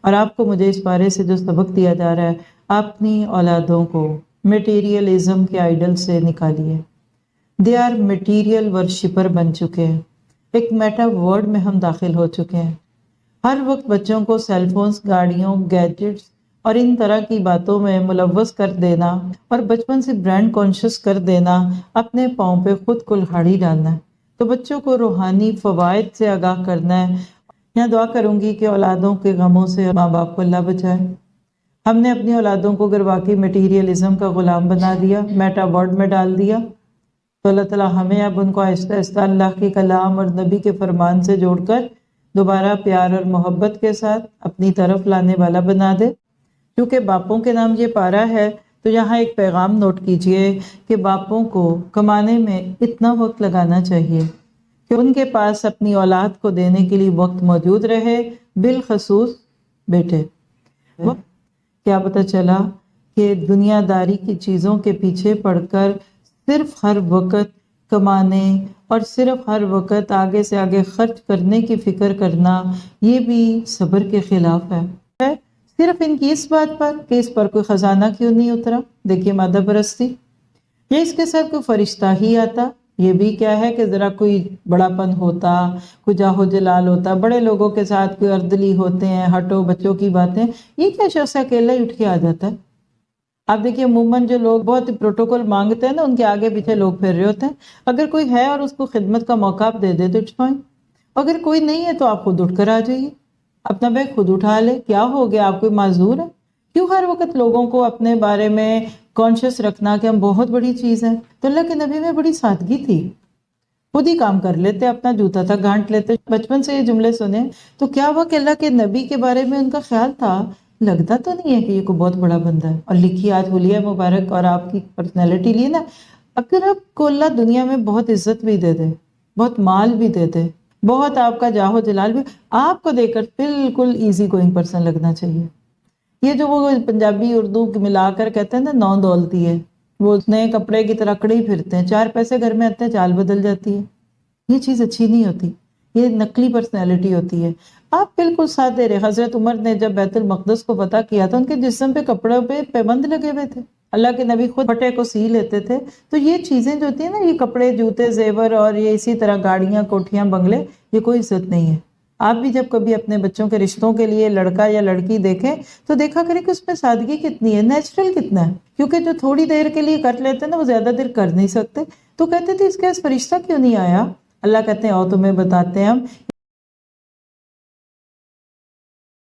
اور آپ کو مجھے اس بارے سے جو سبق دیا جا رہا ہے، اپنی اولادوں کو میٹیریلزم کے آئیڈل سے نکالیے۔ دے آر میٹیریل ورشپر بن چکے ہیں، ایک میٹا ورڈ میں ہم داخل ہو چکے ہیں۔ ہر وقت بچوں کو سیل فونز، گاڑیوں، گیجٹس اور ان طرح کی باتوں میں ملوث کر دینا اور بچپن سے برانڈ کانشیس کر دینا، اپنے پاؤں پہ خود کلہاڑی ڈالنا ہے۔ تو بچوں کو روحانی فوائد سے آگاہ کرنا ہے۔ میں دعا کروں گی کہ اولادوں کے غموں سے ماں باپ کو اللہ بچائے۔ ہم نے اپنی اولادوں کو اگر واقعی میٹیریلزم کا غلام بنا دیا، میٹا ورڈ میں ڈال دیا، تو اللہ تعالیٰ ہمیں اب ان کو آہستہ آہستہ اللہ کے کلام اور نبی کے فرمان سے جوڑ کر دوبارہ پیار اور محبت کے ساتھ اپنی طرف لانے والا بنا دے۔ کیونکہ باپوں کے نام یہ پارہ ہے، تو یہاں ایک پیغام نوٹ کیجئے کہ باپوں کو کمانے میں اتنا وقت لگانا چاہیے کہ ان کے پاس اپنی اولاد کو دینے کے لیے وقت موجود رہے، بالخصوص بیٹے۔ کیا پتہ چلا کہ دنیا داری کی چیزوں کے پیچھے پڑ کر صرف ہر وقت کمانے اور صرف ہر وقت آگے سے آگے خرچ کرنے کی فکر کرنا، یہ بھی صبر کے خلاف ہے۔ صرف ان کی اس بات پر کہ اس پر کوئی خزانہ کیوں نہیں اترا، دیکھیے مادہ پرستی، یا اس کے ساتھ کوئی فرشتہ ہی آتا، یہ بھی کیا ہے کہ ذرا کوئی بڑا پن ہوتا، کوئی جاہو جلال ہوتا، بڑے لوگوں کے ساتھ کوئی اردلی ہوتے ہیں، ہٹو بچوں کی باتیں، یہ کیا شخص اکیلا ہی اٹھ کے آ جاتا ہے؟ آپ دیکھیے عموماً جو لوگ بہت پروٹوکول مانگتے ہیں نا، ان کے آگے پیچھے لوگ پھر رہے ہوتے ہیں۔ اگر کوئی ہے اور اس کو خدمت کا موقع آپ دے دے تو اٹس فائن، اگر کوئی نہیں ہے تو آپ خود اٹھ کر آ جائیے، اپنا بیگ خود اٹھا لے۔ کیا ہو گیا، آپ کوئی معذور ہے؟ کیوں ہر وقت لوگوں کو اپنے بارے میں کانشیس رکھنا کہ ہم بہت بڑی چیز ہیں؟ تو اللہ کے نبی میں بڑی سادگی تھی، خود ہی کام کر لیتے، اپنا جوتا تک گھانٹ لیتے۔ بچپن سے یہ جملے سنے تو کیا ہوا کہ اللہ کے نبی کے بارے میں ان کا خیال تھا، لگتا تو نہیں ہے کہ یہ کوئی بہت بڑا بندہ ہے۔ اور لکھیے آج حلیہ مبارک اور آپ کی پرسنالٹی لیے نا، اگر آپ کو اللہ دنیا میں بہت عزت بھی دے دے، بہت مال بھی دے دے، بہت آپ کا جاہو جلال بھی، آپ کو دے کر بالکل ایزی گوئنگ پرسن لگنا چاہیے۔ یہ جو وہ پنجابی اردو ملا کر کہتے ہیں نا، نو دولتی ہے، وہ نئے کپڑے کی طرح کڑے ہی پھرتے ہیں، 4 پیسے گھر میں آتے ہیں چال بدل جاتی ہے۔ یہ چیز اچھی نہیں ہوتی، یہ نقلی پرسنالٹی ہوتی ہے۔ آپ بالکل ساتھ دے رہے۔ حضرت عمر نے جب بیت المقدس کو فتح کیا تھا، ان کے جسم پہ کپڑوں پہ پیبند لگے ہوئے تھے، اللہ کے نبی خود پھٹے کو سی لیتے تھے۔ تو یہ چیزیں جو ہوتی ہیں نا، یہ کپڑے، جوتے، زیور اور یہ اسی طرح گاڑیاں، کوٹھیاں، بنگلے، یہ کوئی عزت نہیں ہے۔ آپ بھی جب کبھی اپنے بچوں کے رشتوں کے لیے لڑکا یا لڑکی دیکھیں تو دیکھا کریں کہ اس میں سادگی کتنی ہے، نیچرل کتنا ہے۔ کیونکہ جو تھوڑی دیر کے لیے کر لیتے ہیں نا، وہ زیادہ دیر کر نہیں سکتے۔ تو کہتے تھے اس کے فرشتہ کیوں نہیں آیا؟ اللہ کہتے ہیں اور تمہیں بتاتے ہیں ہم